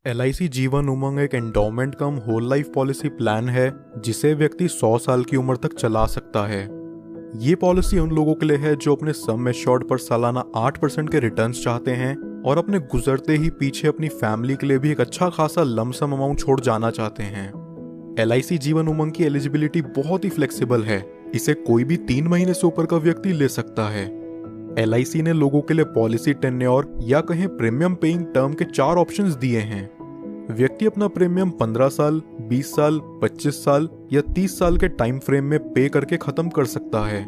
LIC Jeevan Umang एक endowment कम whole life policy plan है जिसे व्यक्ति 100 साल की उम्र तक चला सकता है। ये पॉलिसी उन लोगों के लिए है जो अपने सम एश्योर्ड पर सालाना 8% के रिटर्न्स चाहते हैं और अपने गुजरते ही पीछे अपनी फैमिली के लिए भी एक अच्छा खासा लमसम अमाउंट छोड़ जाना चाहते हैं। LIC जीवन उमंग की एलिजिबिलिटी बहुत ही फ्लेक्सिबल है। इसे कोई भी 3 महीने से ऊपर का व्यक्ति ले सकता है। LIC ने लोगों के लिए पॉलिसी टेन्योर या कहें प्रीमियम पेइंग टर्म के 4 ऑप्शंस दिए हैं। व्यक्ति अपना प्रीमियम 15 साल, 20 साल, 25 साल या 30 साल के टाइम फ्रेम में पे करके खत्म कर सकता है।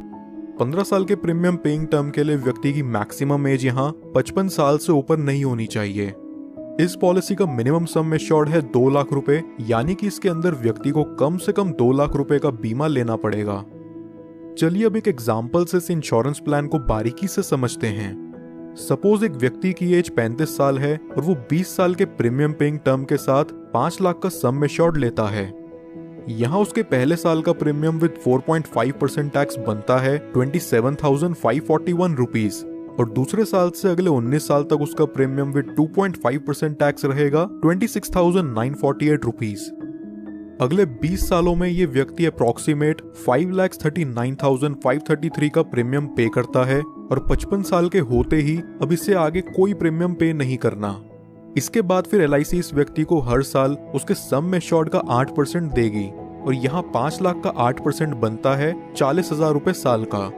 15 साल के प्रीमियम पेइंग टर्म के लिए व्यक्ति की मैक्सिमम एज यहाँ 55 साल से ऊपर नहीं होनी चाहिए। इस पॉलिसी का मिनिमम सम एश्योर्ड है 2 लाख रुपए, यानी कि इसके अंदर व्यक्ति को कम से कम 2 लाख रुपए का बीमा लेना पड़ेगा। चलिए अब एक एग्जाम्पल से इस इंश्योरेंस प्लान को बारीकी से समझते हैं। सपोज एक व्यक्ति की एज 35 साल है और वो 20 साल के प्रीमियम पेइंग टर्म के साथ 5 लाख का सम एश्योर्ड लेता है। यहाँ उसके पहले साल का प्रीमियम विद 4.5% टैक्स बनता है 27,541 रुपीज और दूसरे साल से अगले 19 साल तक उसका प्रीमियम विद 2.5% टैक्स रहेगा 26,948 रुपीज। अगले 20 सालों में ये व्यक्ति अप्रॉक्सीमेट 5,39,533 का प्रीमियम पे करता है और 55 साल के होते ही अब इससे आगे कोई प्रीमियम पे नहीं करना। इसके बाद फिर LIC इस व्यक्ति को हर साल उसके सम एश्योर्ड का 8% देगी और यहाँ 5 लाख का 8% बनता है 40,000 रुपए साल का।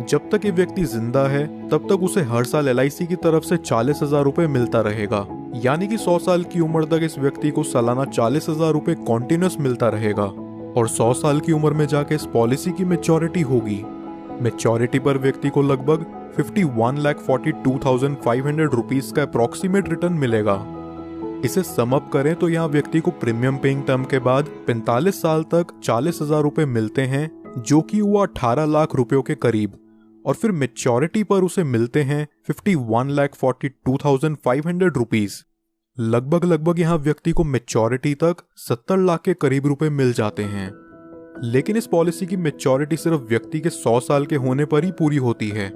जब तक ये व्यक्ति जिंदा है तब तक उसे हर साल LIC की तरफ से 40,000 रुपए मिलता रहेगा, यानी कि 100 साल की उम्र तक इस व्यक्ति को सालाना 40,000 रुपए कॉन्टिन्यूस मिलता रहेगा और 100 साल की उम्र में जाके इस पॉलिसी की मैच्योरिटी होगी। मैच्योरिटी पर व्यक्ति को लगभग 51,42,500 रुपीज का अप्रॉक्सीमेट रिटर्न मिलेगा। इसे सम अप करें तो यहाँ व्यक्ति को प्रीमियम पेइंग टर्म के बाद 45 साल तक 40,000 रुपए मिलते हैं, जो कि हुआ 18 लाख रुपयों के करीब, और फिर मैच्योरिटी पर उसे मिलते हैं 51,42,500 रुपीज। लगभग यहाँ व्यक्ति को मैच्योरिटी तक 70 लाख के करीब रुपए मिल जाते हैं। लेकिन इस पॉलिसी की मैच्योरिटी सिर्फ व्यक्ति के 100 साल के होने पर ही पूरी होती है।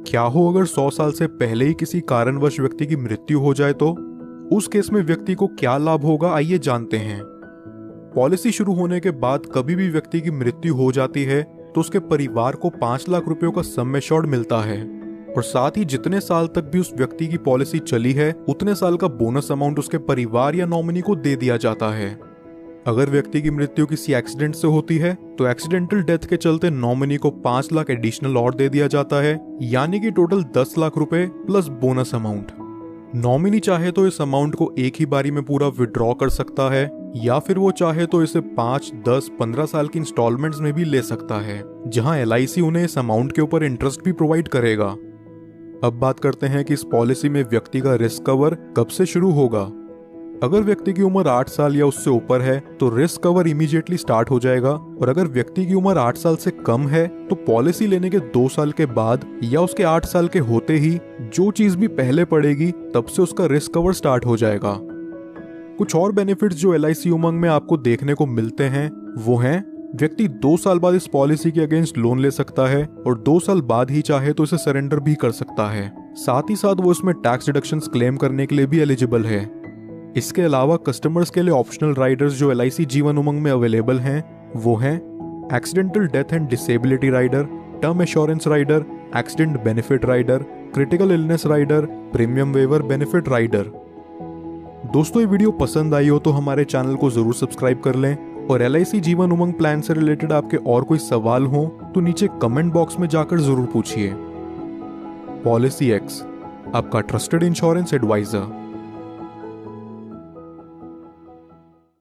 क्या हो अगर 100 साल से पहले ही किसी कारणवश व्यक्ति की मृत्यु हो जाए तो उस केस में व्यक्ति को क्या लाभ होगा, आइए जानते हैं। पॉलिसी शुरू होने के बाद कभी भी व्यक्ति की मृत्यु हो जाती है तो उसके परिवार को 5 लाख रुपयों का सम एश्योर्ड मिलता है और साथ ही जितने साल तक भी उस व्यक्ति की पॉलिसी चली है उतने साल का बोनस अमाउंट उसके परिवार या नॉमिनी को दे दिया जाता है। अगर व्यक्ति की मृत्यु किसी एक्सीडेंट से होती है तो एक्सीडेंटल डेथ के चलते नॉमिनी को 5 लाख एडिशनल और दे दिया जाता है, यानी कि टोटल 10 लाख रुपए प्लस बोनस अमाउंट। नॉमिनी चाहे तो इस अमाउंट को एक ही बारी में पूरा विड्रॉ कर सकता है या फिर वो चाहे तो इसे 5, 10, 15 साल की इंस्टॉलमेंट्स में भी ले सकता है, जहां LIC उन्हें इस अमाउंट के ऊपर इंटरेस्ट भी प्रोवाइड करेगा। अब बात करते हैं कि इस पॉलिसी में व्यक्ति का रिस्क कवर कब से शुरू होगा। अगर व्यक्ति की उम्र 8 साल या उससे ऊपर है तो रिस्क कवर इमीडिएटली स्टार्ट हो जाएगा, और अगर व्यक्ति की उम्र 8 साल से कम है तो पॉलिसी लेने के 2 साल के बाद या उसके 8 साल के होते ही जो चीज भी पहले पड़ेगी तब से उसका रिस्क कवर स्टार्ट हो जाएगा। कुछ और बेनिफिट्स जो LIC उमंग में आपको देखने को मिलते हैं वो हैं, व्यक्ति 2 साल बाद इस पॉलिसी के अगेंस्ट लोन ले सकता है और 2 साल बाद ही चाहे तो इसे सरेंडर भी कर सकता है। साथ ही साथ वो इसमें टैक्स डिडक्शंस क्लेम करने के लिए भी एलिजिबल है। इसके अलावा कस्टमर्स के लिए ऑप्शनल राइडर्स जो LIC जीवन उमंग में अवेलेबल हैं वो हैं accidental death and disability rider, term assurance rider, accident benefit rider, critical illness rider, premium waiver benefit rider. दोस्तों ये वीडियो पसंद आई हो तो हमारे चैनल को जरूर सब्सक्राइब कर लें, और LIC जीवन उमंग प्लान से रिलेटेड आपके और कोई सवाल हो तो नीचे कमेंट बॉक्स में जाकर जरूर पूछिए। पॉलिसी एक्स, आपका ट्रस्टेड इंश्योरेंस एडवाइजर।